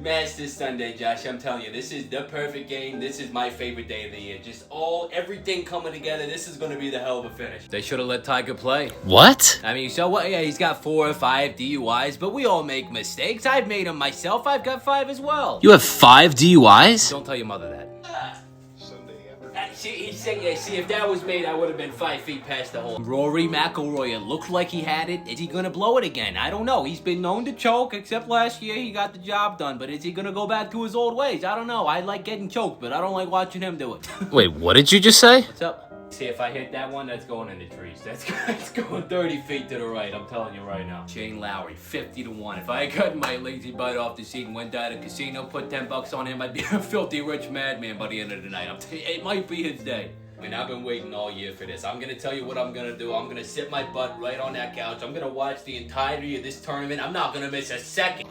Masters Sunday, Josh. I'm telling you, this is the perfect game. This is my favorite day of the year. Just everything coming together. This is going to be the hell of a finish. They should have let Tiger play. What? I mean, so what? Yeah, he's got 4 or 5 DUIs, but we all make mistakes. I've made them myself. I've got 5 as well. You have 5 DUIs? Don't tell your mother that. He said, yeah, see, if that was made, I would have been 5 feet past the hole. Rory McIlroy, it looked like he had it. Is he gonna blow it again? I don't know. He's been known to choke, except last year he got the job done. But is he gonna go back to his old ways? I don't know. I like getting choked, but I don't like watching him do it. Wait, what did you just say? What's up? See, if I hit that one, that's going in the trees. That's going 30 feet to the right. I'm telling you right now. Shane Lowry, 50 to 1. If I had gotten my lazy butt off the seat and went down to the casino, put 10 bucks on him, I'd be a filthy rich madman by the end of the night. It might be his day. I mean, I've been waiting all year for this. I'm going to tell you what I'm going to do. I'm going to sit my butt right on that couch. I'm going to watch the entirety of this tournament. I'm not going to miss a second.